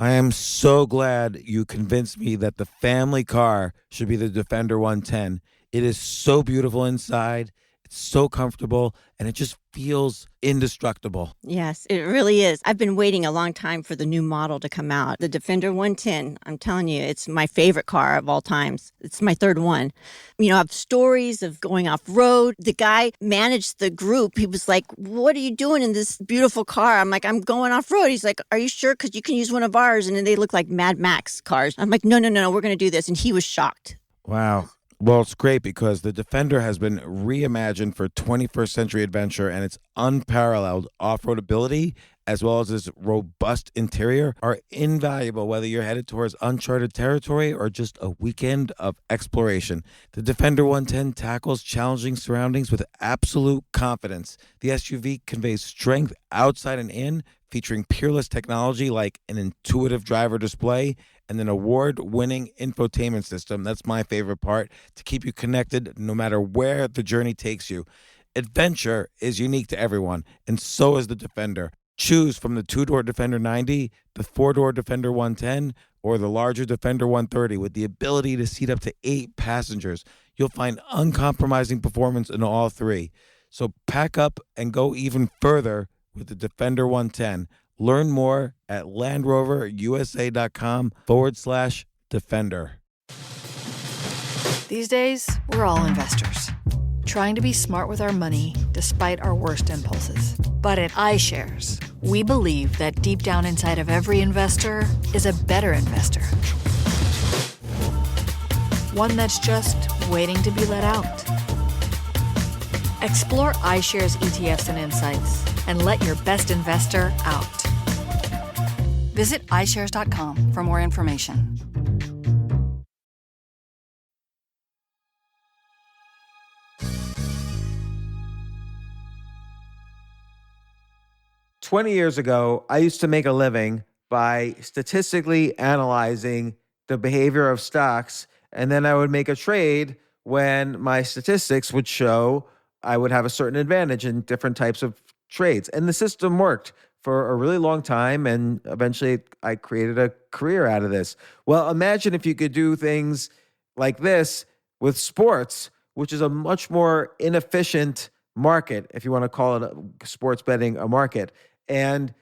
I am so glad you convinced me that the family car should be the Defender 110. It is so beautiful inside, it's so comfortable, and it just feels indestructible. Yes, it really is. I've been waiting a long time for the new model to come out. The Defender 110, I'm telling you, it's my favorite car of all times. It's my third one. You know, I have stories of going off road. The guy managed the group. He was like, "What are you doing in this beautiful car?" I'm like, "I'm going off road." He's like, "Are you sure? Because you can use one of ours." And then they look like Mad Max cars. I'm like, "No, no, no, no, we're going to do this." And he was shocked. Wow. Well, it's great because the Defender has been reimagined for 21st century adventure, and its unparalleled off-road ability as well as its robust interior are invaluable whether you're headed towards uncharted territory or just a weekend of exploration. The Defender 110 tackles challenging surroundings with absolute confidence. The SUV conveys strength outside and in, featuring peerless technology like an intuitive driver display and an award-winning infotainment system. That's my favorite part, to keep you connected no matter where the journey takes you. Adventure is unique to everyone, and so is the Defender. Choose from the two-door Defender 90, the four-door Defender 110, or the larger Defender 130 with the ability to seat up to 8 passengers. You'll find uncompromising performance in all three. So pack up and go even further with the Defender 110. Learn more at LandRoverUSA.com/Defender. These days, we're all investors, trying to be smart with our money despite our worst impulses. But at iShares, we believe that deep down inside of every investor is a better investor. One that's just waiting to be let out. Explore iShares ETFs and insights and let your best investor out. Visit iShares.com for more information. "20 years ago, I used to make a living by statistically analyzing the behavior of stocks, and then I would make a trade when my statistics would show I would have a certain advantage in different types of trades. And the system worked for a really long time, and eventually I created a career out of this. Well, imagine if you could do things like this with sports, which is a much more inefficient market, if you want to call it sports betting a market. And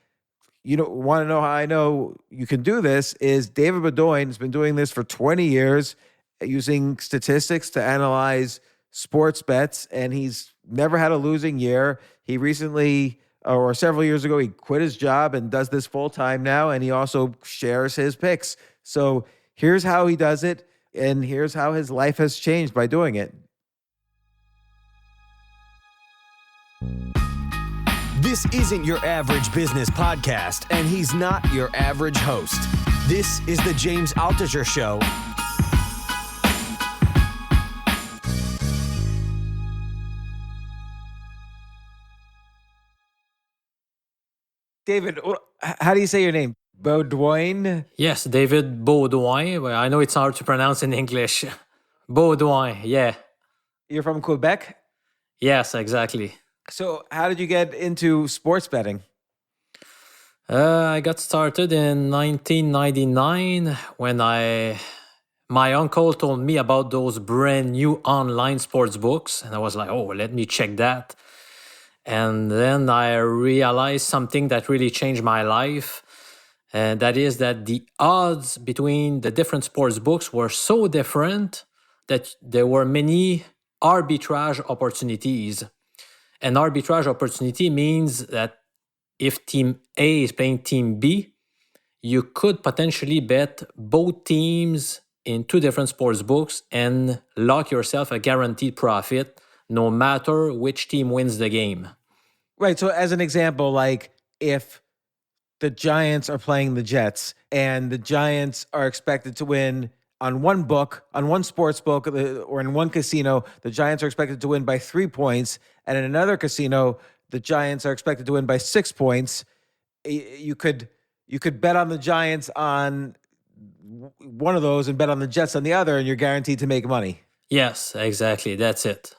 you want to know how I know you can do this is David Beaudoin has been doing this for 20 years using statistics to analyze sports bets, and he's never had a losing year. He recently, or several years ago, he quit his job and does this full time now, and he also shares his picks. So here's how he does it, and here's how his life has changed by doing it. This isn't your average business podcast, and he's not your average host. This is the James Altucher Show. David, how do you say your name? Beaudoin? Yes, David Beaudoin. Well, I know it's hard to pronounce in English. Beaudoin, yeah. You're from Quebec? Yes, exactly. So how did you get into sports betting? I got started in 1999 when my uncle told me about those brand new online sports books, and I was like, "Oh, let me check that." And then I realized something that really changed my life, and that is that the odds between the different sports books were so different that there were many arbitrage opportunities. An arbitrage opportunity means that if Team A is playing Team B, you could potentially bet both teams in two different sports books and lock yourself a guaranteed profit no matter which team wins the game. Right. So as an example, like if the Giants are playing the Jets and the Giants are expected to win on one book, on one sports book, or in one casino, the Giants are expected to win by 3 points. And in another casino, the Giants are expected to win by 6 points. You could bet on the Giants on one of those and bet on the Jets on the other, and you're guaranteed to make money. Yes, exactly. That's it.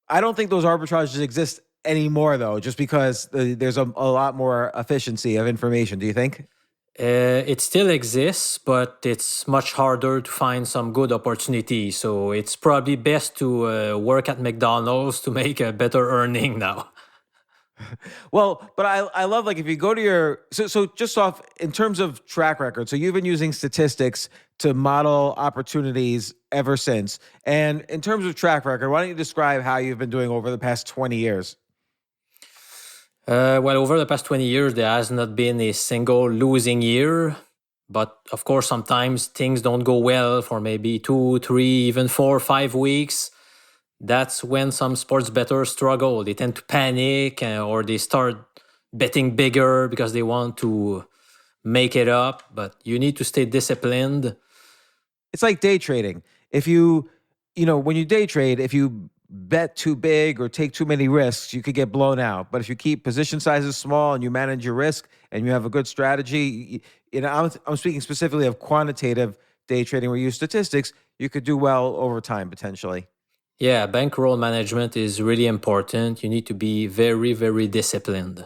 I don't think those arbitrages exist anymore, though, just because there's a lot more efficiency of information. Do you think? It still exists, but it's much harder to find some good opportunities. So it's probably best to work at McDonald's to make a better earning now. Well, but I love like if you go to your so just off in terms of track record. So you've been using statistics to model opportunities ever since. And in terms of track record, why don't you describe how you've been doing over the past 20 years? Well, over the past 20 years, there has not been a single losing year. But of course, sometimes things don't go well for maybe 2, 3, even 4, 5 weeks. That's when some sports bettors struggle. They tend to panic or they start betting bigger because they want to make it up. But you need to stay disciplined. It's like day trading. If when you day trade, if you bet too big or take too many risks, you could get blown out. But if you keep position sizes small and you manage your risk and you have a good strategy, I'm speaking specifically of quantitative day trading where you use statistics, you could do well over time potentially. Yeah, bankroll management is really important. You need to be very, very disciplined.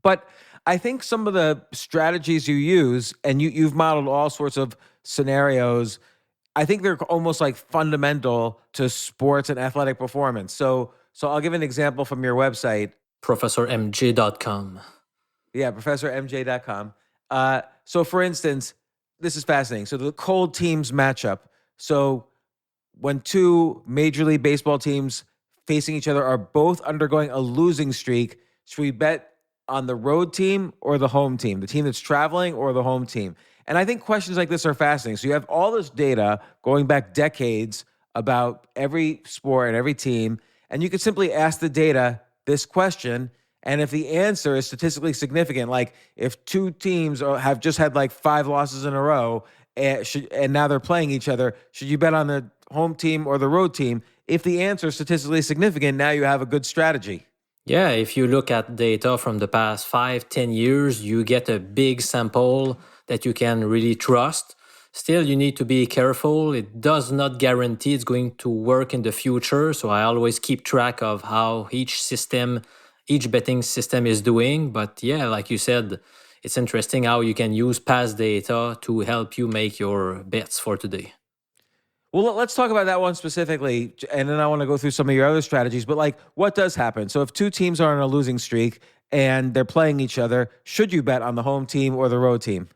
But I think some of the strategies you use, and you've modeled all sorts of scenarios, I think they're almost like fundamental to sports and athletic performance. So I'll give an example from your website. ProfessorMJ.com. Yeah, ProfessorMJ.com. So for instance, this is fascinating. So the cold teams matchup. So when two Major League Baseball teams facing each other are both undergoing a losing streak, should we bet on the road team or the home team, the team that's traveling or the home team? And I think questions like this are fascinating. So you have all this data going back decades about every sport and every team, and you could simply ask the data this question. And if the answer is statistically significant, like if two teams have just had like 5 losses in a row and now they're playing each other, should you bet on the home team or the road team? If the answer is statistically significant, now you have a good strategy. Yeah, if you look at data from the past 5, 10 years, you get a big sample that you can really trust. Still, you need to be careful. It does not guarantee it's going to work in the future. So I always keep track of how each betting system is doing. But yeah, like you said, it's interesting how you can use past data to help you make your bets for today. Well, let's talk about that one specifically, and then I want to go through some of your other strategies. But like, what does happen? So if two teams are on a losing streak and they're playing each other, should you bet on the home team or the road team?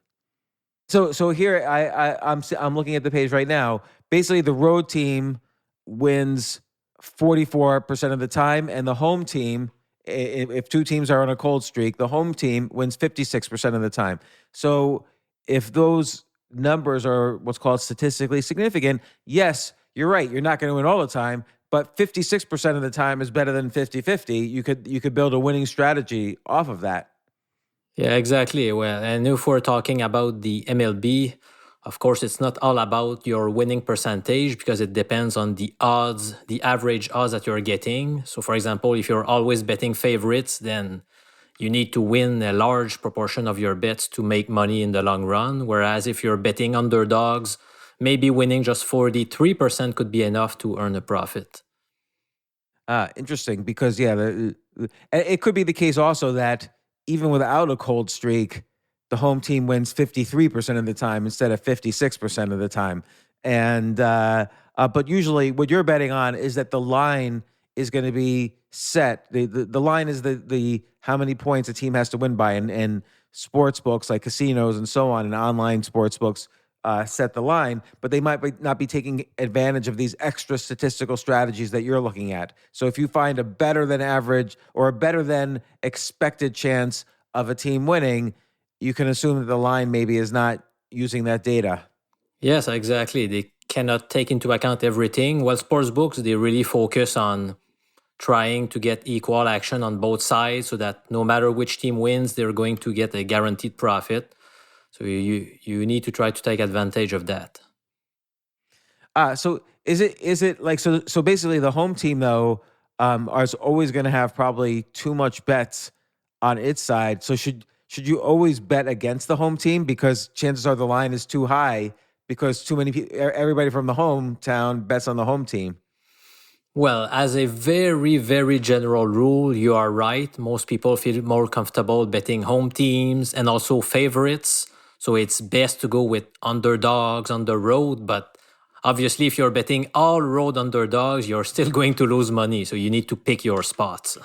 So here I'm looking at the page right now. Basically, the road team wins 44% of the time, and the home team, if two teams are on a cold streak, the home team wins 56% of the time. So if those numbers are what's called statistically significant, yes, you're right. You're not going to win all the time, but 56% of the time is better than 50-50. You could build a winning strategy off of that. Yeah, exactly. Well, and if we're talking about the MLB, of course, it's not all about your winning percentage because it depends on the odds, the average odds that you're getting. So, for example, if you're always betting favorites, then you need to win a large proportion of your bets to make money in the long run. Whereas if you're betting underdogs, maybe winning just 43% could be enough to earn a profit. Interesting, because it could be the case also that even without a cold streak, the home team wins 53% of the time instead of 56% of the time. And but usually, what you're betting on is that the line is going to be set. The line is the how many points a team has to win by, and sports books like casinos and so on, and online sports books set the line, but they might not be taking advantage of these extra statistical strategies that you're looking at. So if you find a better than average or a better than expected chance of a team winning, you can assume that the line maybe is not using that data. Yes, exactly. They cannot take into account everything. Well, sports books, they really focus on trying to get equal action on both sides so that no matter which team wins, they're going to get a guaranteed profit. So you need to try to take advantage of that. So is it like so basically the home team though is always going to have probably too much bets on its side. So should you always bet against the home team because chances are the line is too high because too many people, everybody from the hometown bets on the home team? Well, as a very, very general rule, you are right. Most people feel more comfortable betting home teams and also favorites. So it's best to go with underdogs on the road. But obviously, if you're betting all road underdogs, you're still going to lose money. So you need to pick your spots.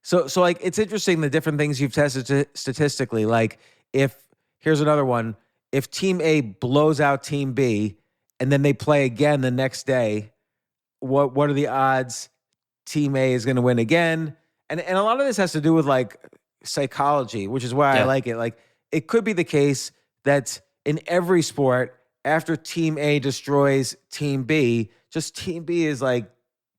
So like it's interesting the different things you've tested statistically. Like if here's another one, if Team A blows out Team B, and then they play again the next day, what are the odds Team A is going to win again? And a lot of this has to do with like psychology, which is why I Yeah. like it. Like it could be the case that in every sport, after Team A destroys Team B, just Team B is like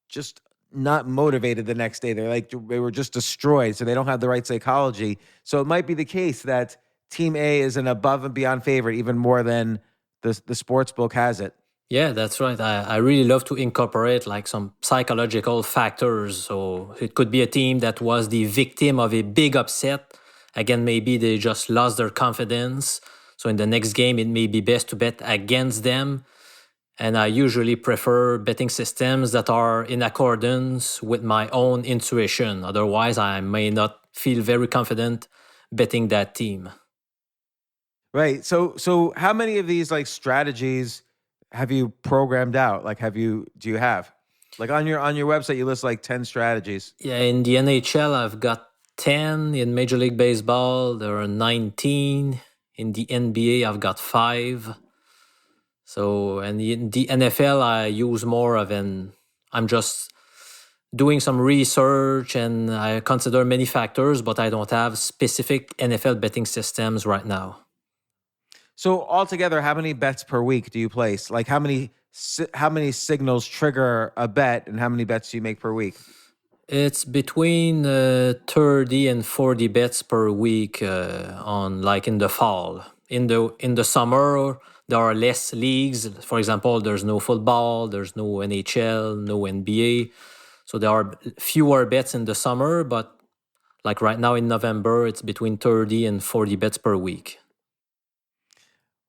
just not motivated the next day. They were just destroyed, so they don't have the right psychology. So it might be the case that Team A is an above and beyond favorite, even more than the sports book has it. Yeah, that's right. I really love to incorporate like some psychological factors. So it could be a team that was the victim of a big upset. Again, maybe they just lost their confidence. So in the next game, it may be best to bet against them. And I usually prefer betting systems that are in accordance with my own intuition. Otherwise, I may not feel very confident betting that team. Right. So how many of these like strategies have you programmed out? Like do you have? Like on your website you list like 10 strategies. Yeah, in the NHL, I've got 10. In Major League Baseball, there are 19. In the NBA, I've got 5. So, and in the NFL, I use more of I'm just doing some research and I consider many factors, but I don't have specific NFL betting systems right now. So altogether, how many bets per week do you place? Like how many signals trigger a bet, and how many bets do you make per week? It's between 30 and 40 bets per week on like in the fall. In the summer, there are less leagues. For example, there's no football, there's no NHL, no NBA. So there are fewer bets in the summer, but like right now in November, it's between 30 and 40 bets per week.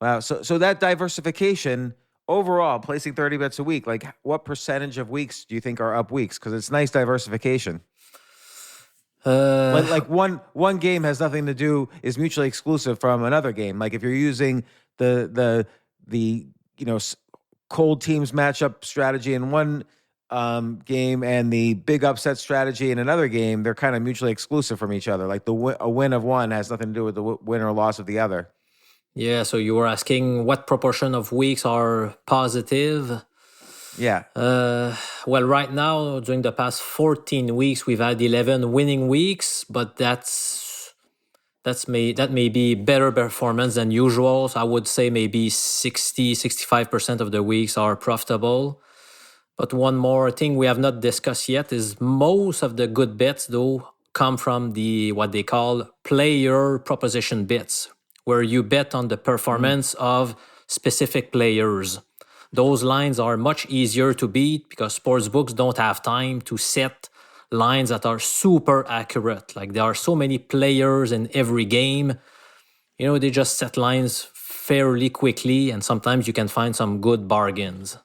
Wow. So that diversification overall, placing 30 bets a week, like what percentage of weeks do you think are up weeks? Because it's nice diversification. Like one game has nothing to do, is mutually exclusive from another game. Like if you're using the cold teams matchup strategy in one game and the big upset strategy in another game, they're kind of mutually exclusive from each other. Like a win of one has nothing to do with the win or loss of the other. Yeah, so you were asking what proportion of weeks are positive? Yeah. Well, right now, during the past 14 weeks, we've had 11 winning weeks, but that may be better performance than usual. So I would say maybe 65% of the weeks are profitable. But one more thing we have not discussed yet is most of the good bets, though, come from the what they call player proposition bets, where you bet on the performance of specific players. Those lines are much easier to beat because sportsbooks don't have time to set lines that are super accurate. Like there are so many players in every game. They just set lines fairly quickly, and sometimes you can find some good bargains.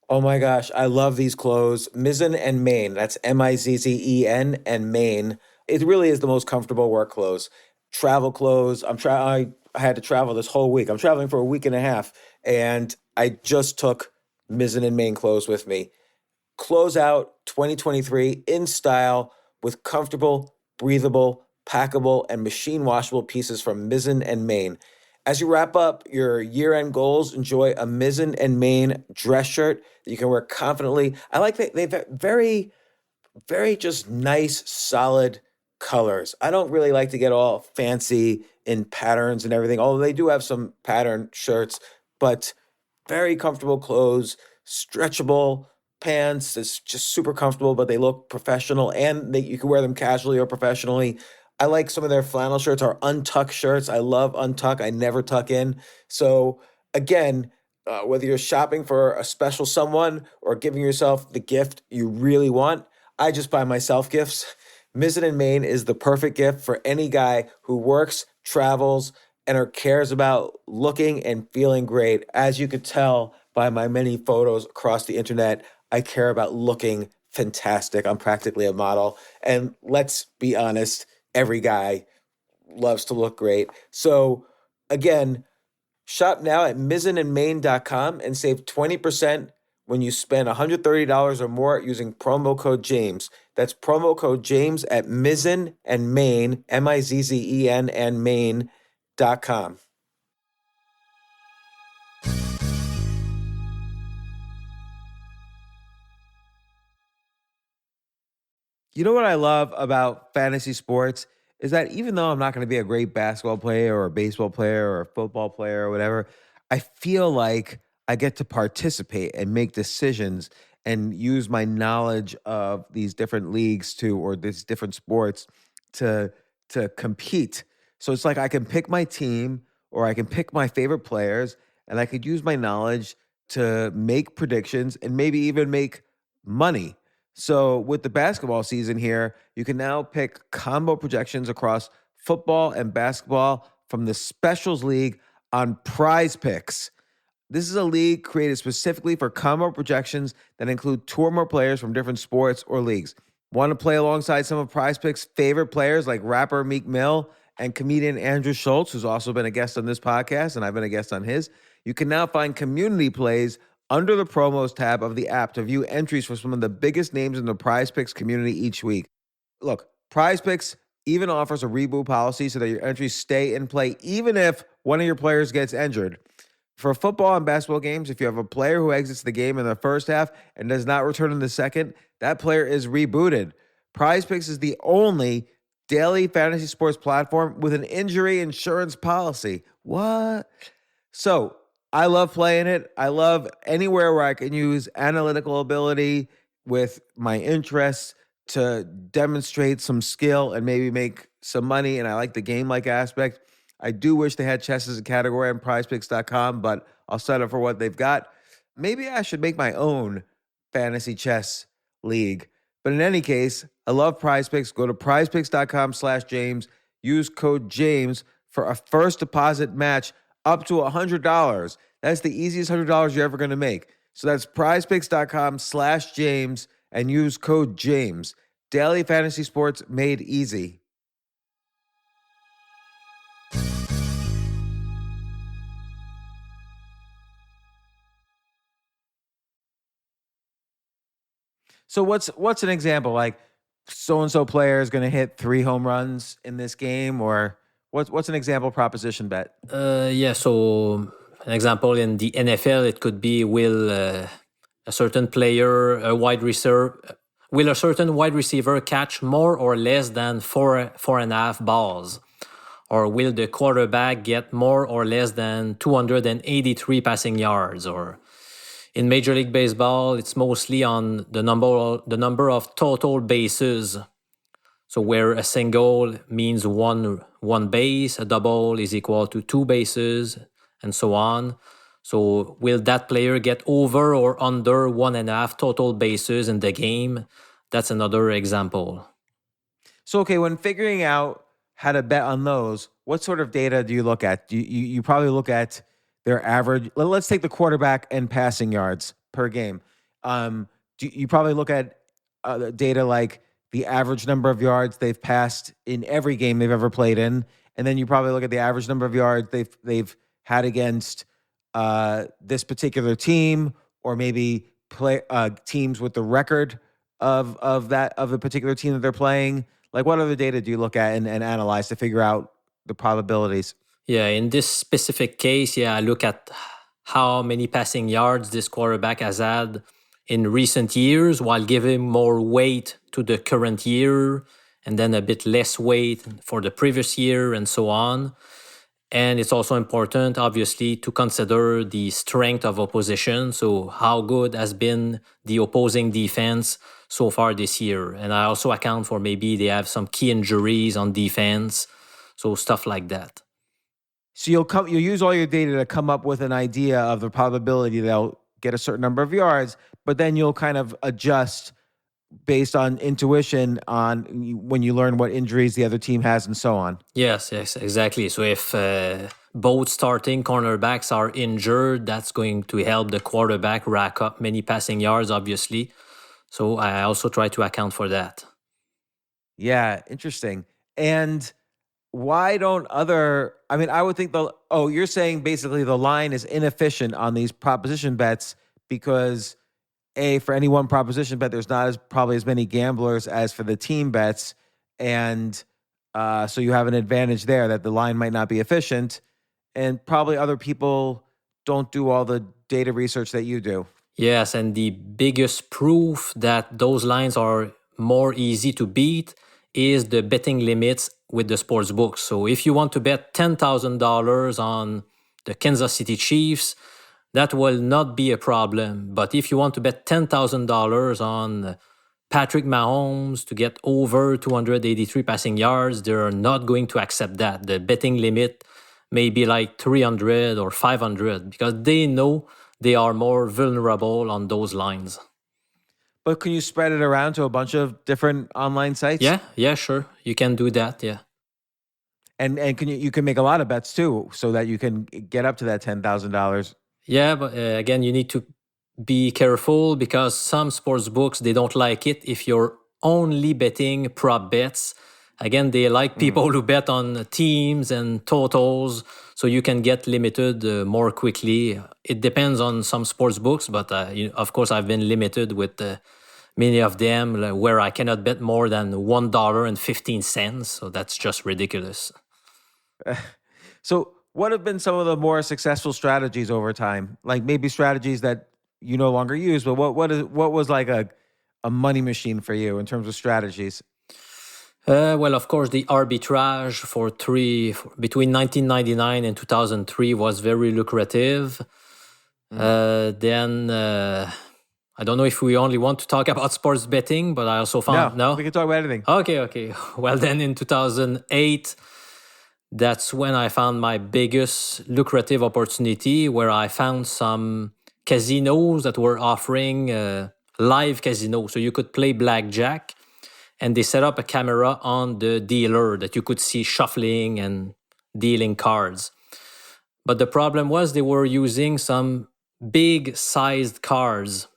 Oh my gosh, I love these clothes. Mizzen and Main. That's Mizzen and Main. It really is the most comfortable work clothes. Travel clothes. I had to travel this whole week. I'm traveling for a week and a half, and I just took Mizzen and Main clothes with me. Close out 2023 in style with comfortable, breathable, packable, and machine washable pieces from Mizzen and Main. As you wrap up your year-end goals, enjoy a Mizzen and Main dress shirt that you can wear confidently. I like that they've very, very just nice, solid colors. I don't really like to get all fancy in patterns and everything, although they do have some pattern shirts, but very comfortable clothes, stretchable pants. It's just super comfortable, but they look professional, and you can wear them casually or professionally. I like some of their flannel shirts or untuck shirts. I love untuck. I never tuck in. So again, Whether you're shopping for a special someone or giving yourself the gift you really want, I just buy myself gifts. Mizzen and Main is the perfect gift for any guy who works, travels, and or cares about looking and feeling great. As you could tell by my many photos across the internet, I care about looking fantastic. I'm practically a model. And let's be honest, every guy loves to look great. So, again, shop now at mizzenandmain.com and save 20% when you spend $130 or more using promo code James. That's promo code James at Mizzen and Main, Mizzen and Main.com. You know what I love about fantasy sports is that even though I'm not going to be a great basketball player or a baseball player or a football player or whatever, I feel like I get to participate and make decisions and use my knowledge of these different leagues to or these different sports to compete. So it's like I can pick my team or I can pick my favorite players and I could use my knowledge to make predictions and maybe even make money. So with the basketball season here, you can now pick combo projections across football and basketball from the Specials League on Prize Picks. This is a league created specifically for combo projections that include two or more players from different sports or leagues. Want to play alongside some of Prize Picks' favorite players like rapper Meek Mill and comedian Andrew Schultz, who's also been a guest on this podcast, and I've been a guest on his? You can now find community plays under the promos tab of the app to view entries for some of the biggest names in the Prize Picks community each week. Look, Prize Picks even offers a reboot policy so that your entries stay in play even if one of your players gets injured. For football and basketball games, if you have a player who exits the game in the first half and does not return in the second, that player is rebooted. Prize Picks is the only daily fantasy sports platform with an injury insurance policy. What? So I love playing it. I love anywhere where I can use analytical ability with my interests to demonstrate some skill and maybe make some money. And I like the game-like aspect. I do wish they had chess as a category on prizepicks.com, but I'll settle for what they've got. Maybe I should make my own fantasy chess league. But in any case, I love Prize Picks. Go to prizepicks.com/James. Use code James for a first deposit match up to $100. That's the easiest $100 you're ever going to make. So that's prizepicks.com/James and use code James. Daily fantasy sports made easy. So what's an example? Like so and so player is going to hit 3 home runs in this game, or what's an example proposition bet? Yeah, so an example in the NFL, it could be a certain player, will a certain wide receiver catch more or less than four and a half balls? Or will the quarterback get more or less than 283 passing yards? Or in Major League Baseball, it's mostly on the number of total bases. So where a single means one base, a double is equal to 2 bases, and so on. So will that player get over or under 1.5 total bases in the game? That's another example. So okay, when figuring out how to bet on those, what sort of data do you look at? You probably look at their average. Let's take the quarterback and passing yards per game. You probably look at data like the average number of yards they've passed in every game they've ever played in, and then you probably look at the average number of yards they've had against this particular team, or maybe play teams with the record of the particular team that they're playing. Like, what other data do you look at and analyze to figure out the probabilities? Yeah, in this specific case, I look at how many passing yards this quarterback has had in recent years while giving more weight to the current year and then a bit less weight for the previous year and so on. And it's also important, obviously, to consider the strength of opposition. So how good has been the opposing defense so far this year? And I also account for maybe they have some key injuries on defense. So stuff like that. So you'll use all your data to come up with an idea of the probability they'll get a certain number of yards, but then you'll kind of adjust based on intuition on when you learn what injuries the other team has and so on. Yes, exactly. So if both starting cornerbacks are injured, that's going to help the quarterback rack up many passing yards, obviously. So I also try to account for that. Yeah, interesting. And why don't other, I mean, I would think you're saying basically the line is inefficient on these proposition bets because for any one proposition bet, there's not probably as many gamblers as for the team bets. And so you have an advantage there that the line might not be efficient. And probably other people don't do all the data research that you do. Yes, and the biggest proof that those lines are more easy to beat is the betting limits with the sports books. So if you want to bet $10,000 on the Kansas City Chiefs, that will not be a problem. But if you want to bet $10,000 on Patrick Mahomes to get over 283 passing yards, they're not going to accept that. The betting limit may be like 300 or 500 because they know they are more vulnerable on those lines. But can you spread it around to a bunch of different online sites? Yeah, sure. You can do that, yeah. And can you can make a lot of bets too, so that you can get up to that $10,000. Yeah, but again, you need to be careful because some sports books, they don't like it if you're only betting prop bets. Again, they like people who bet on teams and totals, so you can get limited more quickly. It depends on some sports books, but of course, I've been limited with many of them where I cannot bet more than $1.15. So that's just ridiculous. So what have been some of the more successful strategies over time? Like maybe strategies that you no longer use, but what was like a money machine for you in terms of strategies? Well, of course, the arbitrage between 1999 and 2003 was very lucrative. Then I don't know if we only want to talk about sports betting, but I also found no. We can talk about anything. Okay. Well, then in 2008, that's when I found my biggest lucrative opportunity, where I found some casinos that were offering live casino, so you could play blackjack. And they set up a camera on the dealer that you could see shuffling and dealing cards. But the problem was they were using some big-sized cards.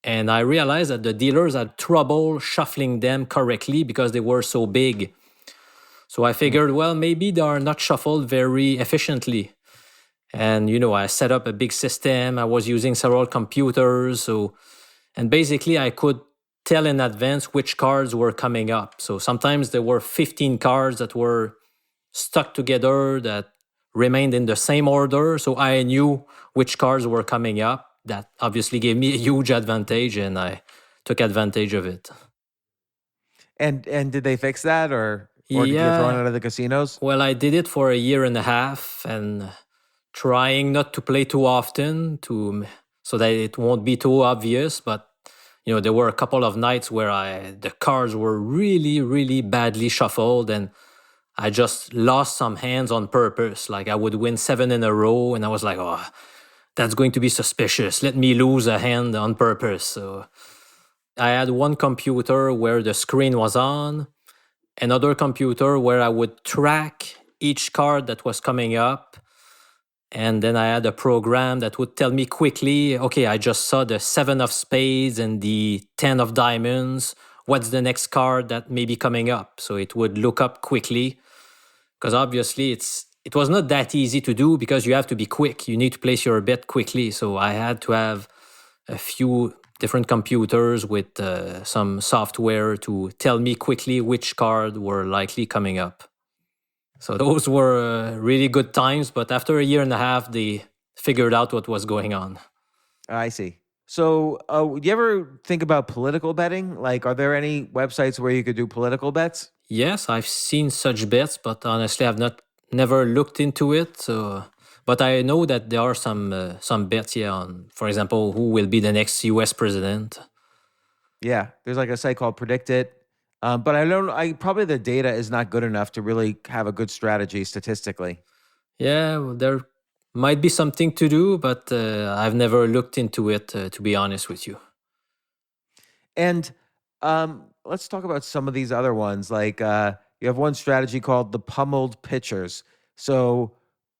And I realized that the dealers had trouble shuffling them correctly because they were so big. So I figured, well, maybe they are not shuffled very efficiently. And, I set up a big system. I was using several computers. And basically, I could tell in advance which cards were coming up. So sometimes there were 15 cards that were stuck together that remained in the same order. So I knew which cards were coming up. That obviously gave me a huge advantage, and I took advantage of it. And did they fix that, or did you get thrown out of the casinos? Well, I did it for a year and a half, and trying not to play too often so that it won't be too obvious, but there were a couple of nights where the cards were really, really badly shuffled, and I just lost some hands on purpose. Like I would win 7 in a row, and I was like, oh, that's going to be suspicious. Let me lose a hand on purpose. So I had one computer where the screen was on, another computer where I would track each card that was coming up. And then I had a program that would tell me quickly, okay, I just saw the 7 of spades and the 10 of diamonds. What's the next card that may be coming up? So it would look up quickly, because obviously it was not that easy to do because you have to be quick. You need to place your bet quickly. So I had to have a few different computers with some software to tell me quickly which card were likely coming up. So those were really good times, but after a year and a half, they figured out what was going on. I see. So do you ever think about political betting? Like, are there any websites where you could do political bets? Yes, I've seen such bets, but honestly, I've never looked into it. But I know that there are some bets here on, for example, who will be the next U.S. president. Yeah, there's like a site called Predict It. But probably the data is not good enough to really have a good strategy statistically. Yeah, well, there might be something to do, but I've never looked into it, to be honest with you. And let's talk about some of these other ones. Like you have one strategy called the pummeled pitchers. So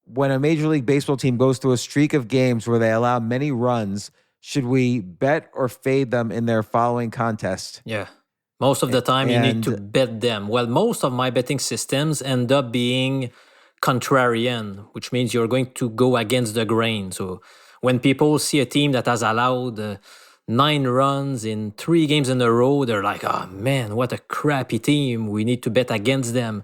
when a Major League Baseball team goes through a streak of games where they allow many runs, should we bet or fade them in their following contest? Yeah. Most of the time, you need to And bet them. Well, most of my betting systems end up being contrarian, which means you're going to go against the grain. So when people see a team that has allowed 9 runs in 3 games in a row, they're like, oh man, what a crappy team. We need to bet against them.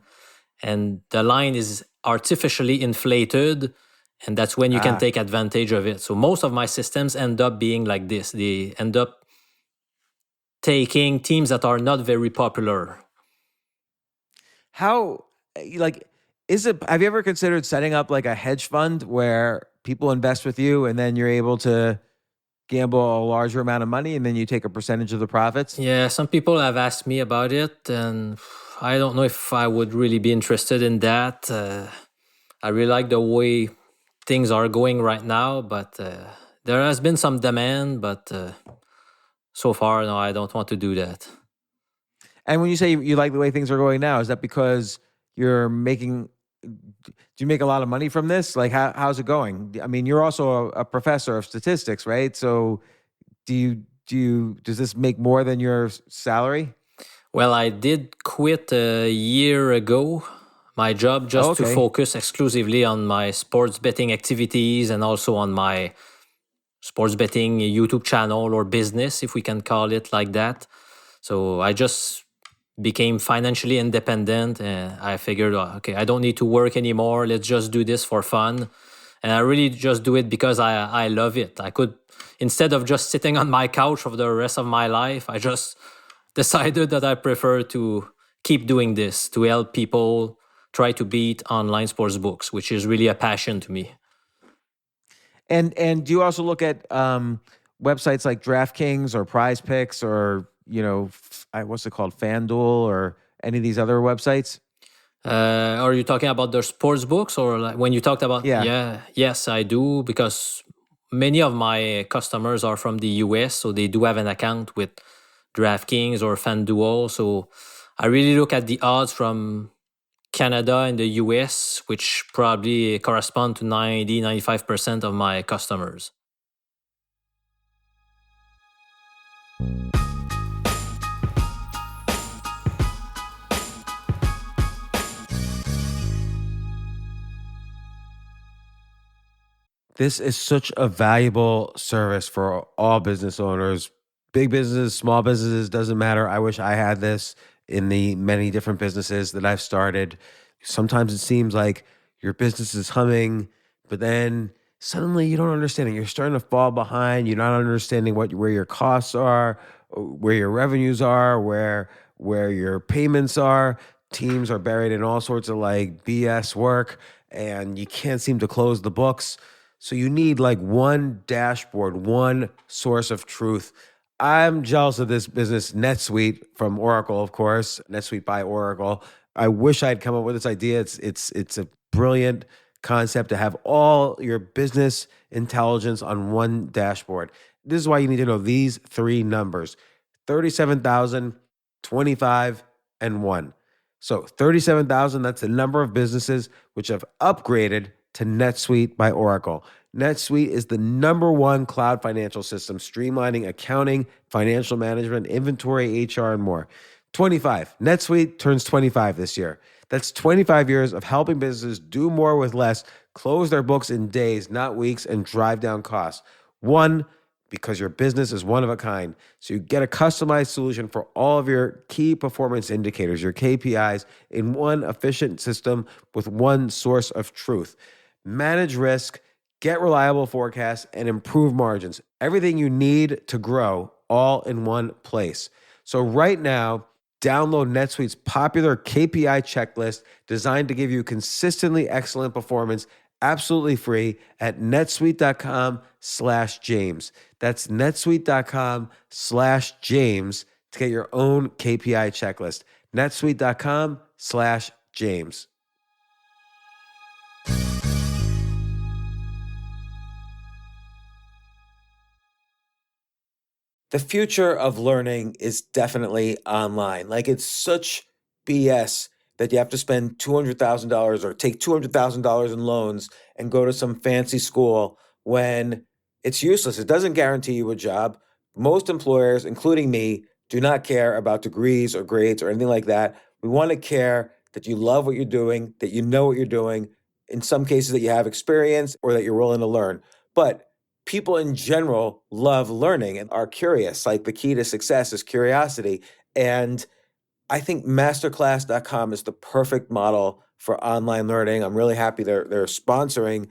And the line is artificially inflated. And that's when you can take advantage of it. So most of my systems end up being like this. They end up taking teams that are not very popular. how, like, is it, have you ever considered setting up like a hedge fund where people invest with you and then you're able to gamble a larger amount of money and then you take a percentage of the profits? Yeah, some people have asked me about it, and I don't know if I would really be interested in that. I really like the way things are going right now, but there has been some demand, but so far, no, I don't want to do that. And when you say you like the way things are going now, is that because you're making, do you make a lot of money from this? Like, how's it going? I mean, you're also a professor of statistics, right? So does this make more than your salary? Well, I did quit a year ago my job just to Okay. focus exclusively on my sports betting activities and also on my sports betting YouTube channel or business, if we can call it like that. So I just became financially independent, and I figured, oh, okay, I don't need to work anymore. Let's just do this for fun. And I really just do it because I love it. I could, instead of just sitting on my couch for the rest of my life, I just decided that I prefer to keep doing this to help people try to beat online sports books, which is really a passion to me. And do you also look at websites like DraftKings or Prize Picks or what's it called, FanDuel or any of these other websites? Are you talking about the sports books, or like when you talked about? Yeah. Yeah, yes, I do, because many of my customers are from the US, so they do have an account with DraftKings or FanDuel. So I really look at the odds from Canada and the US, which probably correspond to 95% of my customers. This is such a valuable service for all business owners, big businesses, small businesses, doesn't matter. I wish I had this in the many different businesses that I've started. Sometimes it seems like your business is humming, but then suddenly you don't understand it. You're starting to fall behind. You're not understanding where your costs are, where your revenues are, where your payments are. Teams are buried in all sorts of like BS work, and you can't seem to close the books. So you need like one dashboard, one source of truth. I'm jealous of this business, NetSuite from Oracle, of course, NetSuite by Oracle. I wish I'd come up with this idea. It's a brilliant concept to have all your business intelligence on one dashboard. This is why you need to know these three numbers: 37,000, 25, and 1. So 37,000, that's the number of businesses which have upgraded to NetSuite by Oracle. NetSuite is the #1 cloud financial system, streamlining accounting, financial management, inventory, HR, and more. 25. NetSuite turns 25 this year. That's 25 years of helping businesses do more with less, close their books in days, not weeks, and drive down costs. 1, because your business is one of a kind. So you get a customized solution for all of your key performance indicators, your KPIs, in one efficient system with one source of truth. Manage risk, get reliable forecasts, and improve margins. Everything you need to grow all in one place. So right now, download NetSuite's popular KPI checklist designed to give you consistently excellent performance absolutely free at netsuite.com/James. That's netsuite.com/James to get your own KPI checklist. netsuite.com/James. the future of learning is definitely online. Like, it's such BS that you have to spend $200,000 or take $200,000 in loans and go to some fancy school when it's useless. It doesn't guarantee you a job. Most employers, including me, do not care about degrees or grades or anything like that. We want to care that you love what you're doing, that you know what you're doing, in some cases that you have experience or that you're willing to learn. But people in general love learning and are curious. Like, the key to success is curiosity. And I think masterclass.com is the perfect model for online learning. I'm really happy they're sponsoring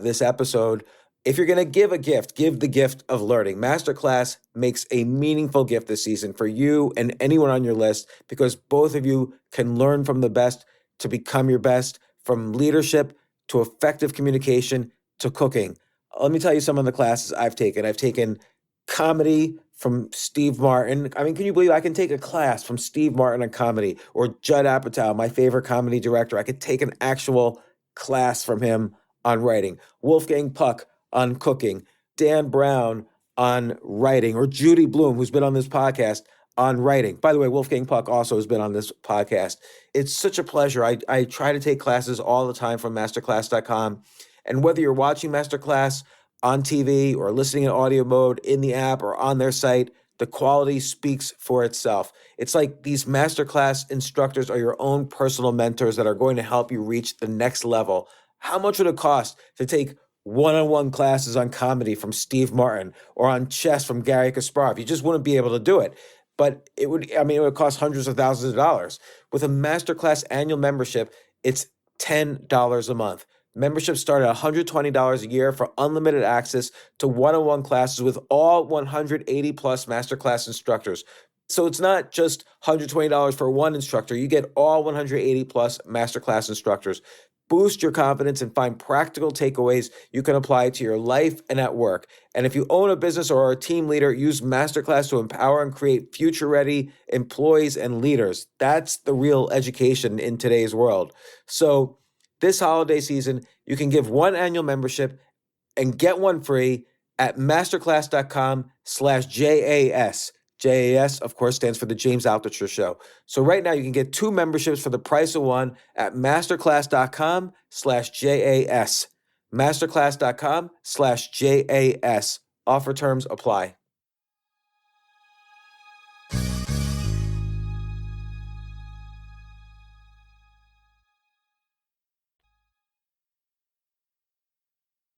this episode. If you're going to give a gift, give the gift of learning. Masterclass makes a meaningful gift this season for you and anyone on your list, because both of you can learn from the best to become your best, from leadership to effective communication to cooking. Let me tell you some of the classes I've taken. I've taken comedy from Steve Martin. I mean, can you believe I can take a class from Steve Martin on comedy, or Judd Apatow, my favorite comedy director? I could take an actual class from him on writing. Wolfgang Puck on cooking. Dan Brown on writing, or Judy Bloom, who's been on this podcast, on writing. By the way, Wolfgang Puck also has been on this podcast. It's such a pleasure. I try to take classes all the time from masterclass.com. And whether you're watching Masterclass on TV or listening in audio mode in the app or on their site, the quality speaks for itself. It's like these masterclass instructors are your own personal mentors that are going to help you reach the next level. How much would it cost to take one-on-one classes on comedy from Steve Martin or on chess from Gary Kasparov? You just wouldn't be able to do it. But it would cost hundreds of thousands of dollars. With a masterclass annual membership, it's $10 a month. Memberships start at $120 a year for unlimited access to one-on-one classes with all 180 plus masterclass instructors. So it's not just $120 for one instructor. You get all 180 plus masterclass instructors. Boost your confidence and find practical takeaways you can apply to your life and at work. And if you own a business or are a team leader, use Masterclass to empower and create future-ready employees and leaders. That's the real education in today's world. So this holiday season, you can give one annual membership and get one free at masterclass.com/JAS. JAS, of course, stands for the James Altucher Show. So right now you can get two memberships for the price of one at masterclass.com/JAS. Masterclass.com/JAS. Offer terms apply.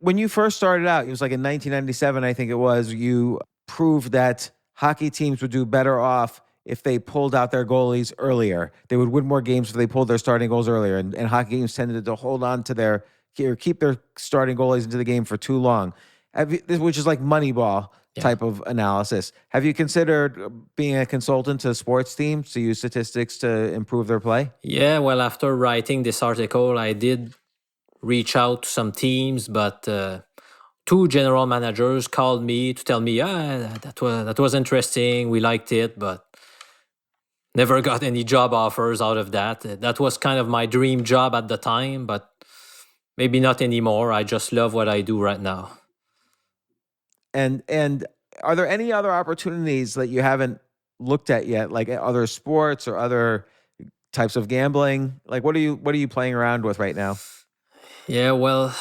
When you first started out, it was like in 1997, I think it was, you proved that hockey teams would do better off if they pulled out their goalies earlier. They would win more games if they pulled their starting goals earlier. And hockey teams tended to hold on to their, or keep their starting goalies into the game for too long, which is like Moneyball type of analysis. Have you considered being a consultant to sports teams to use statistics to improve their play? Yeah, well, after writing this article, I did reach out to some teams, but two general managers called me to tell me, yeah, that was interesting. We liked it, but never got any job offers out of that. That was kind of my dream job at the time, but maybe not anymore. I just love what I do right now. And are there any other opportunities that you haven't looked at yet, like other sports or other types of gambling? Like, what are you playing around with right now? Yeah, well,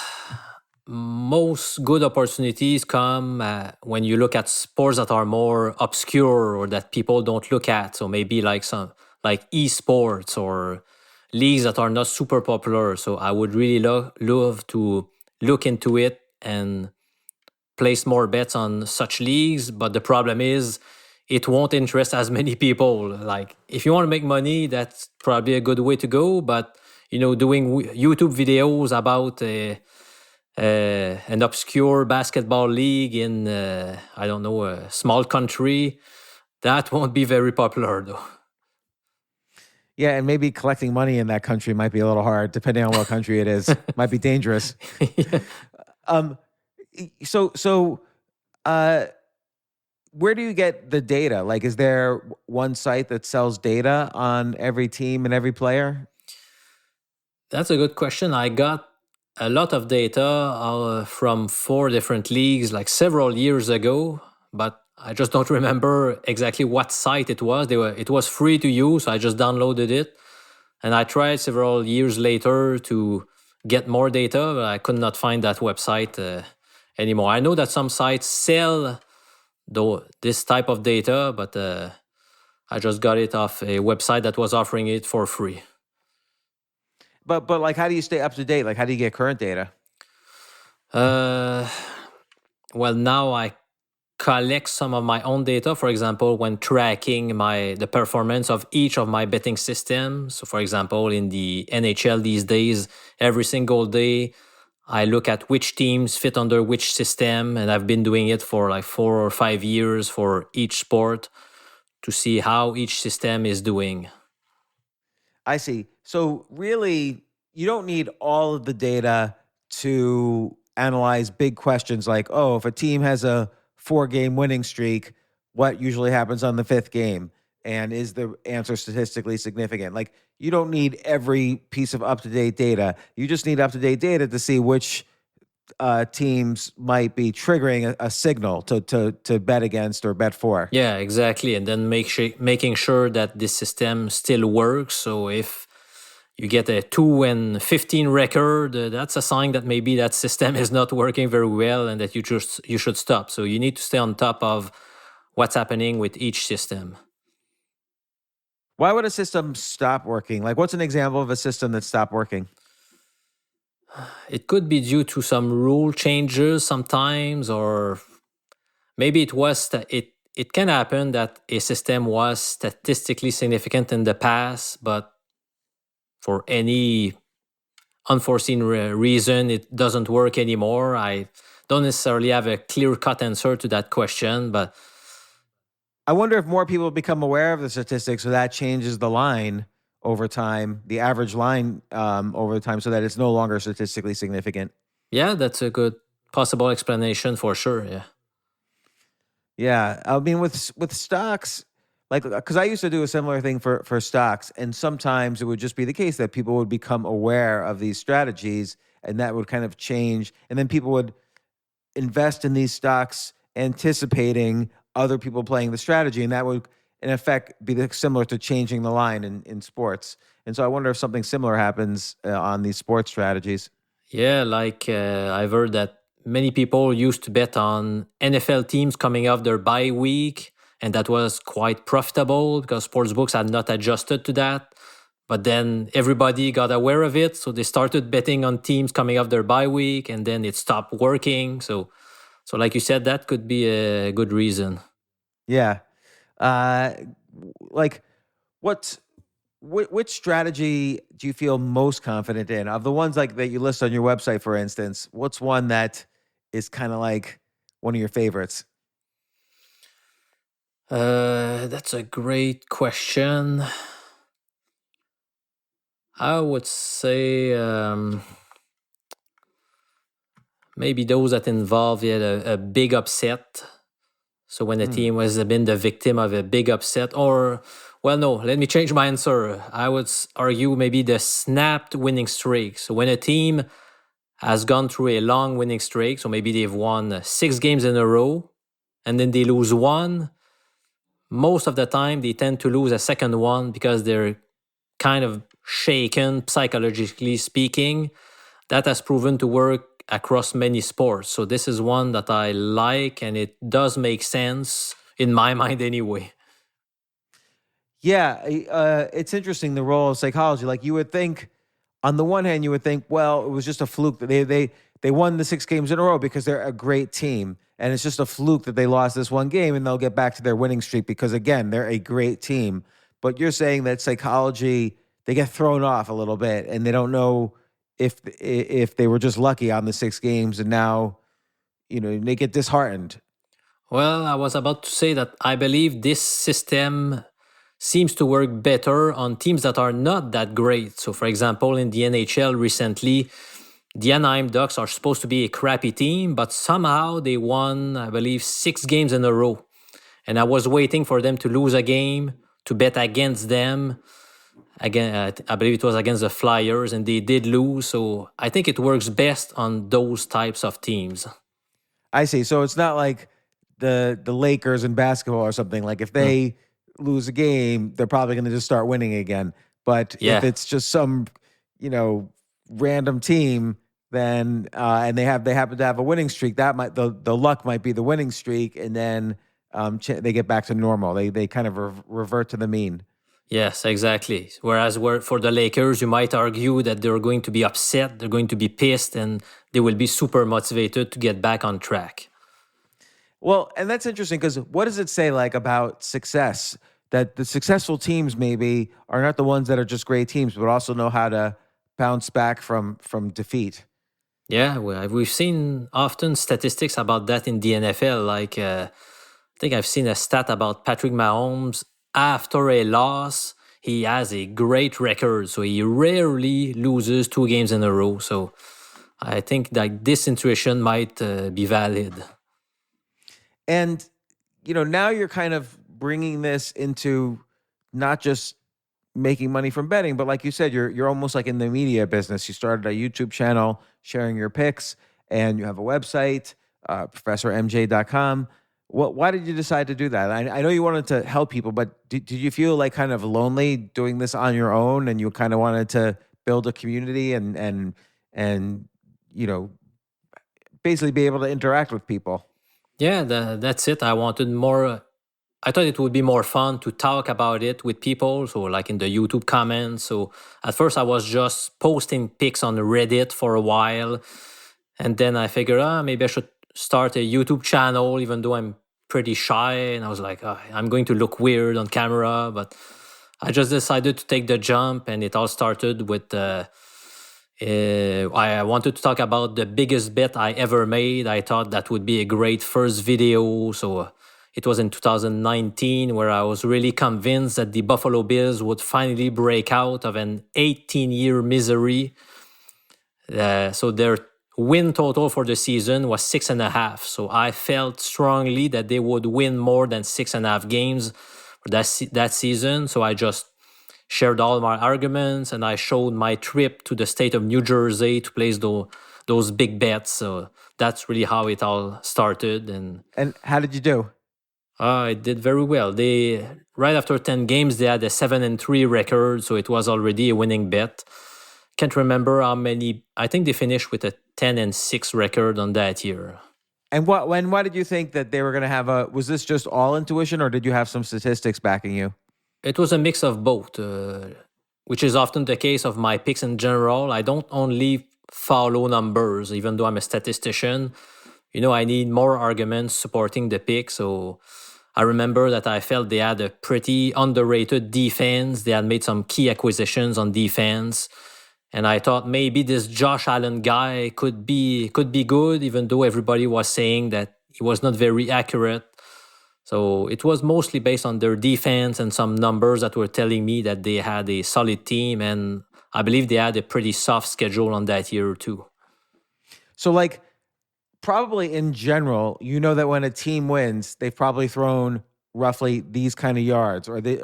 most good opportunities come when you look at sports that are more obscure or that people don't look at. So maybe like esports or leagues that are not super popular. So I would really love to look into it and place more bets on such leagues. But the problem is, it won't interest as many people. Like, if you want to make money, that's probably a good way to go. But doing YouTube videos about an obscure basketball league in I don't know, a small country, that won't be very popular though. Yeah, and maybe collecting money in that country might be a little hard, depending on what country it is. Might be dangerous. Yeah. So, where do you get the data? Like, is there one site that sells data on every team and every player? That's a good question. I got a lot of data from 4 different leagues like several years ago, but I just don't remember exactly what site it was. It was free to use. So I just downloaded it, and I tried several years later to get more data, but I could not find that website anymore. I know that some sites sell this type of data, but I just got it off a website that was offering it for free. But like, how do you stay up to date? Like, how do you get current data? Well, now I collect some of my own data. For example, when tracking the performance of each of my betting systems. So, for example, in the NHL these days, every single day, I look at which teams fit under which system, and I've been doing it for like 4 or 5 years for each sport to see how each system is doing. I see. So really, you don't need all of the data to analyze big questions like, oh, if a team has a 4-game winning streak, what usually happens on the 5th game? And is the answer statistically significant? Like, you don't need every piece of up-to-date data. You just need up-to-date data to see which teams might be triggering a signal to bet against or bet for. Yeah, exactly. And then making sure that this system still works. So if you get a 2-15 record, that's a sign that maybe that system is not working very well and that you should stop. So you need to stay on top of what's happening with each system. Why would a system stop working? Like, what's an example of a system that stopped working? It could be due to some rule changes sometimes, or maybe it can happen that a system was statistically significant in the past, but for any unforeseen reason, it doesn't work anymore. I don't necessarily have a clear-cut answer to that question, but I wonder if more people become aware of the statistics, so that changes the line over time, the average line over time, so that it's no longer statistically significant. yeah, that's a good possible explanation for sure. Yeah. Yeah, I mean, with stocks, like, because I used to do a similar thing for stocks, and sometimes it would just be the case that people would become aware of these strategies, and that would kind of change, and then people would invest in these stocks anticipating other people playing the strategy, and that would in effect be similar to changing the line in sports. And so I wonder if something similar happens on these sports strategies. Yeah, like I've heard that many people used to bet on NFL teams coming off their bye week, and that was quite profitable because sportsbooks had not adjusted to that. But then everybody got aware of it, so they started betting on teams coming off their bye week, and then it stopped working. So like you said, that could be a good reason. Yeah. Uh, like, which strategy do you feel most confident in? Of the ones like that you list on your website, for instance, what's one that is kind of like one of your favorites? That's a great question. I would say maybe those that involve a big upset. So when a team has been the victim of a big upset, or, well, no, let me change my answer. I would argue maybe the snapped winning streak. So when a team has gone through a long winning streak, so maybe they've won 6 games in a row, and then they lose one, most of the time they tend to lose a second one because they're kind of shaken, psychologically speaking. That has proven to work across many sports. So this is one that I like, and it does make sense in my mind anyway. Yeah, it's interesting, the role of psychology. Like, you would think, on the one hand, you would think, well, it was just a fluke that they won the 6 games in a row because they're a great team, and it's just a fluke that they lost this one game, and they'll get back to their winning streak because, again, they're a great team. But you're saying that psychology, they get thrown off a little bit, and they don't know if they were just lucky on the 6 games, and now, they get disheartened. Well, I was about to say that I believe this system seems to work better on teams that are not that great. So, for example, in the NHL recently, the Anaheim Ducks are supposed to be a crappy team, but somehow they won, I believe, 6 games in a row. And I was waiting for them to lose a game to bet against them. Again, I believe it was against the Flyers, and they did lose. So I think it works best on those types of teams. I see. So it's not like the Lakers in basketball or something. Like if they lose a game, they're probably going to just start winning again. But if Yeah. it's just some, random team, then and they happen to have a winning streak, that might the luck might be the winning streak, and then they get back to normal. They kind of revert to the mean. Yes, exactly. Whereas for the Lakers, you might argue that they're going to be upset, they're going to be pissed, and they will be super motivated to get back on track. Well, and that's interesting because what does it say like about success? That the successful teams maybe are not the ones that are just great teams, but also know how to bounce back from defeat. Yeah, we've seen often statistics about that in the NFL. Like, I think I've seen a stat about Patrick Mahomes. After a loss, he has a great record, so he rarely loses 2 games in a row. So I think that this intuition might be valid. And now you're kind of bringing this into not just making money from betting, but like you said, you're almost like in the media business. You started a YouTube channel sharing your picks, and you have a website, ProfessorMJ.com. Why did you decide to do that? I know you wanted to help people, but did you feel like kind of lonely doing this on your own, and you kind of wanted to build a community and basically be able to interact with people? Yeah, that's it. I wanted more. I thought it would be more fun to talk about it with people. So, like in the YouTube comments. So, at first, I was just posting pics on Reddit for a while. And then I figured, maybe I should start a YouTube channel, even though I'm pretty shy. And I was like, I'm going to look weird on camera. But I just decided to take the jump. And it all started with I wanted to talk about the biggest bet I ever made. I thought that would be a great first video. So it was in 2019 where I was really convinced that the Buffalo Bills would finally break out of an 18-year misery. So their win total for the season was 6.5. So I felt strongly that they would win more than 6.5 games for that season. So I just shared all my arguments, and I showed my trip to the state of New Jersey to place those big bets. So that's really how it all started. And how did you do? I did very well. They right after 10 games, they had a 7-3 record, so it was already a winning bet. Can't remember how many. I think they finished with a 10-6 record on that year. And why did you think that they were going to have was this just all intuition, or did you have some statistics backing you? It was a mix of both, which is often the case of my picks in general. I don't only follow numbers, even though I'm a statistician. I need more arguments supporting the pick. So I remember that I felt they had a pretty underrated defense. They had made some key acquisitions on defense. And I thought maybe this Josh Allen guy could be good, even though everybody was saying that he was not very accurate. So it was mostly based on their defense and some numbers that were telling me that they had a solid team, and I believe they had a pretty soft schedule on that year too. So probably in general, that when a team wins, they've probably thrown roughly these kind of yards, or they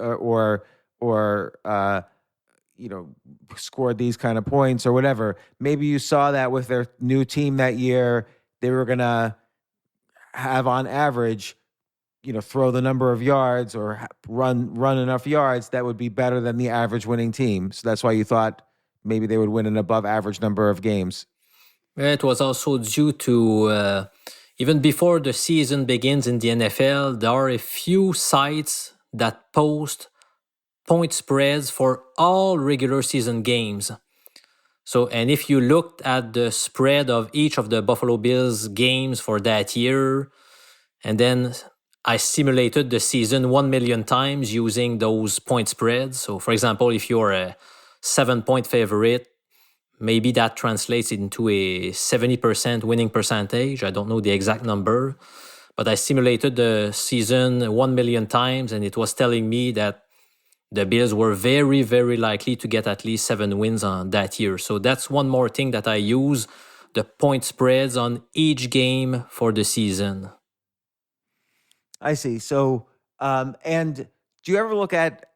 scored these kind of points or whatever. Maybe you saw that with their new team that year, they were gonna have on average, throw the number of yards or run enough yards that would be better than the average winning team. So that's why you thought maybe they would win an above average number of games. It was also due to even before the season begins in the NFL, there are a few sites that post point spreads for all regular season games. So, and if you looked at the spread of each of the Buffalo Bills games for that year, and then I simulated the season 1 million times using those point spreads. So, for example, if you're a 7-point favorite, maybe that translates into a 70% winning percentage. I don't know the exact number, but I simulated the season 1 million times, and it was telling me that the Bills were very, very likely to get at least 7 wins on that year. So that's one more thing that I use, the point spreads on each game for the season. I see. So, and do you ever look at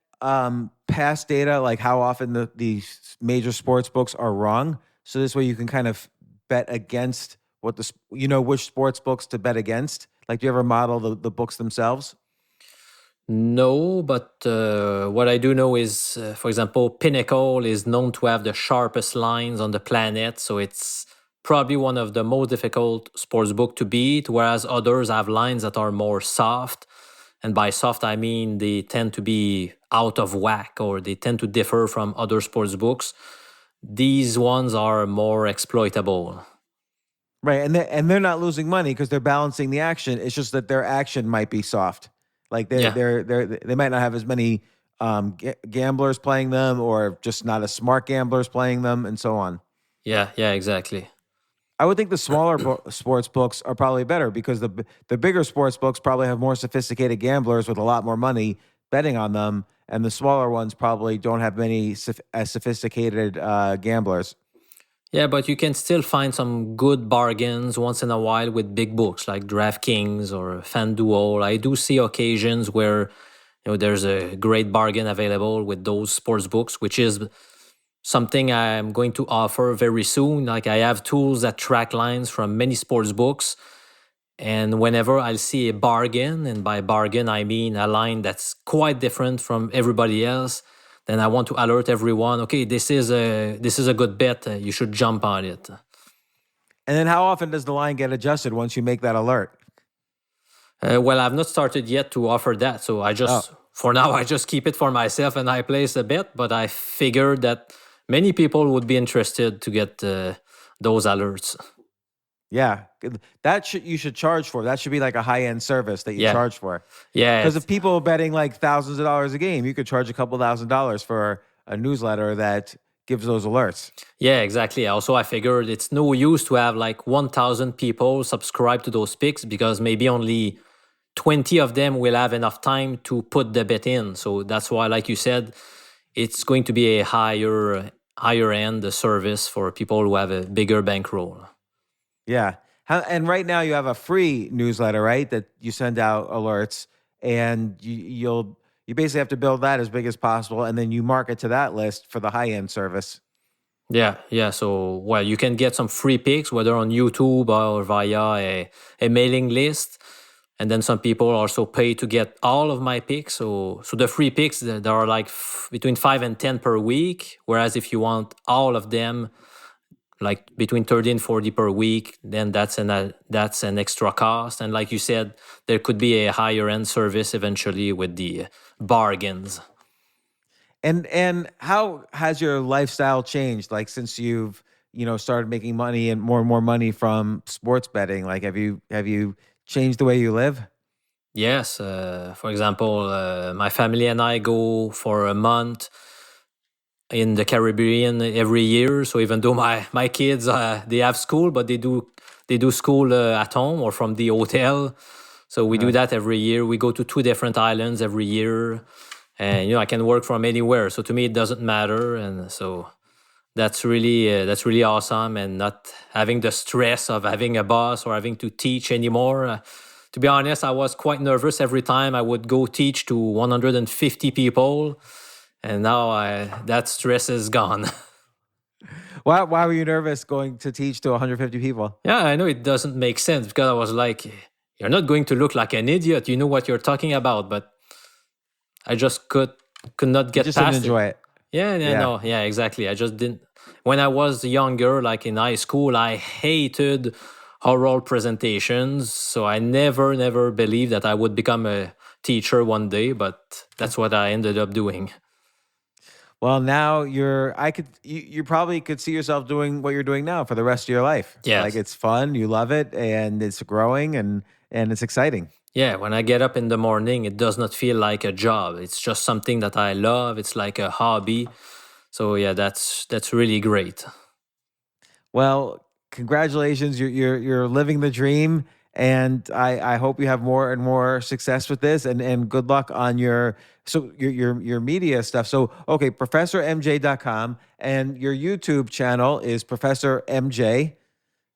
past data, like how often the major sports books are wrong? So this way you can kind of bet against which sports books to bet against? Like, do you ever model the books themselves? No, but what I do know is, for example, Pinnacle is known to have the sharpest lines on the planet, so it's probably one of the most difficult sports book to beat, whereas others have lines that are more soft. And by soft, I mean they tend to be out of whack or they tend to differ from other sports books. These ones are more exploitable. Right, and they're not losing money because they're balancing the action. It's just that their action might be soft. Like Yeah, they might not have as many gamblers playing them, or just not as smart gamblers playing them, and so on. yeah, exactly. I would think the smaller sports books are probably better because the bigger sports books probably have more sophisticated gamblers with a lot more money betting on them, and the smaller ones probably don't have many as sophisticated gamblers. Yeah, but you can still find some good bargains once in a while with big books like DraftKings or FanDuel. I do see occasions where there's a great bargain available with those sports books, which is something I'm going to offer very soon. Like I have tools that track lines from many sports books, and whenever I'll see a bargain, and by bargain I mean a line that's quite different from everybody else, then I want to alert everyone. Okay, this is a good bet. You should jump on it. And then how often does the line get adjusted once you make that alert? Well, I've not started yet to offer that, so Oh, for now, I just keep it for myself and I place a bet. But I figured that many people would be interested to get those alerts. yeah. You should charge for. That should be like a high-end service that you Yeah, charge for. yeah, Because if people are betting like thousands of dollars a game, you could charge a couple $1,000s for a newsletter that gives those alerts. yeah, exactly. Also, I figured it's no use to have like 1,000 people subscribe to those picks because maybe only 20 of them will have enough time to put the bet in. So that's why, like you said, it's going to be a higher end service for people who have a bigger bankroll. Yeah. And right now you have a free newsletter, right? That you send out alerts, and you basically have to build that as big as possible, and then you market to that list for the high-end service. Yeah. So, well, you can get some free picks, whether on YouTube or via a mailing list. And then some people also pay to get all of my picks. So the free picks, there are like between 5 and 10 per week. Whereas if you want all of them, like between 30 and 40 per week, then that's an extra cost. And like you said, there could be a higher end service eventually with the bargains. And how has your lifestyle changed? Like since you've started making money and more money from sports betting. Like have you changed the way you live? Yes. For example, my family and I go for a month in the Caribbean every year. So even though my kids they have school, but they do school at home or from the hotel. So we do Uh-huh. that every year. We go to 2 different islands every year, and I can work from anywhere. So to me, it doesn't matter, and so that's really awesome, and not having the stress of having a boss or having to teach anymore. To be honest, I was quite nervous every time I would go teach to 150 people, and now that stress is gone. Why were you nervous going to teach to 150 people? Yeah, I know it doesn't make sense because I was like, you're not going to look like an idiot. You know what you're talking about, but I just could not You get just didn't past it. enjoy it. Yeah, Yeah. no, yeah, exactly. I just didn't. When I was younger, like in high school, I hated oral presentations. So I never believed that I would become a teacher one day, but that's what I ended up doing. Well, now you probably could see yourself doing what you're doing now for the rest of your life. Like Yes. it's fun, you love it, and it's growing and it's exciting. Yeah, when I get up in the morning, it does not feel like a job. It's just something that I love. It's like a hobby. So yeah, that's really great. Well, congratulations. You're living the dream, and I hope you have more and more success with this, and good luck on your media stuff. So okay, professormj.com, and your YouTube channel is Professor MJ,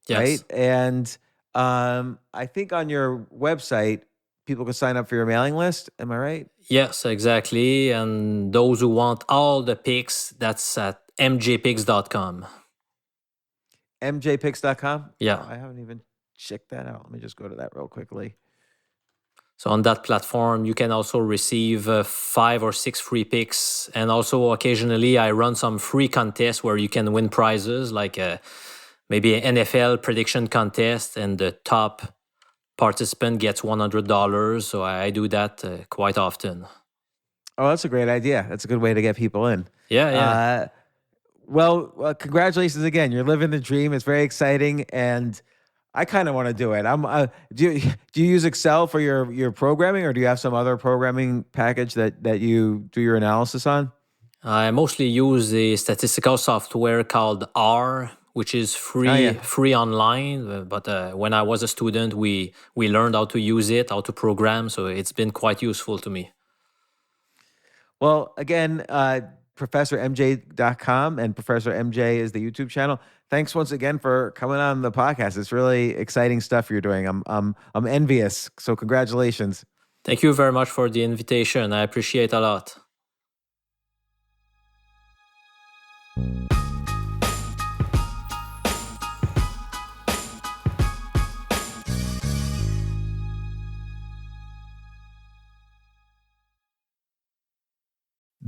right? Yes. And I think on your website people can sign up for your mailing list. Am I right? Yes, exactly. And those who want all the pics, that's at mjpics.com. MJPicks.com? Yeah. Oh, I haven't even checked that out. Let me just go to that real quickly. So on that platform, you can also receive 5 or 6 free picks. And also occasionally I run some free contests where you can win prizes, like maybe an NFL prediction contest, and the top participant gets $100. So I do that quite often. Oh, that's a great idea. That's a good way to get people in. Yeah. Well, congratulations again. You're living the dream. It's very exciting, and I kind of want to do it. Do you use Excel for your programming, or do you have some other programming package that you do your analysis on? I mostly use a statistical software called R, which is free online. But when I was a student, we learned how to use it, how to program. So it's been quite useful to me. Well, again, ProfessorMJ.com, and Professor MJ is the YouTube channel. Thanks once again for coming on the podcast. It's really exciting stuff you're doing. I'm envious. So congratulations. Thank you very much for the invitation. I appreciate a lot.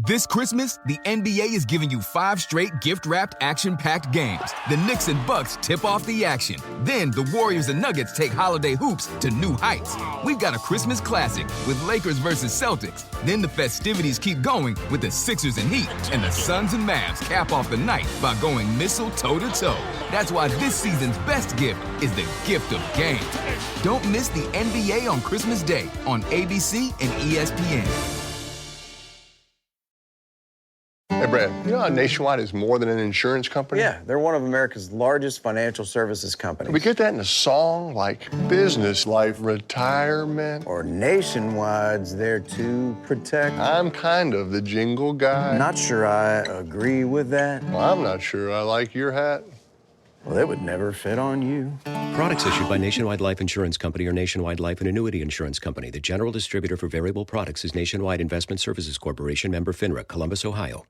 This Christmas, the NBA is giving you 5 straight gift-wrapped, action-packed games. The Knicks and Bucks tip off the action. Then the Warriors and Nuggets take holiday hoops to new heights. We've got a Christmas classic with Lakers versus Celtics. Then the festivities keep going with the Sixers and Heat. And the Suns and Mavs cap off the night by going missile toe-to-toe. That's why this season's best gift is the gift of games. Don't miss the NBA on Christmas Day on ABC and ESPN. Hey, Brad, you know how Nationwide is more than an insurance company? Yeah, they're one of America's largest financial services companies. We get that in a song like business, life, retirement. Or Nationwide's there to protect. I'm kind of the jingle guy. Not sure I agree with that. Well, I'm not sure I like your hat. Well, it would never fit on you. Products issued by Nationwide Life Insurance Company or Nationwide Life and Annuity Insurance Company. The general distributor for variable products is Nationwide Investment Services Corporation, member FINRA, Columbus, Ohio.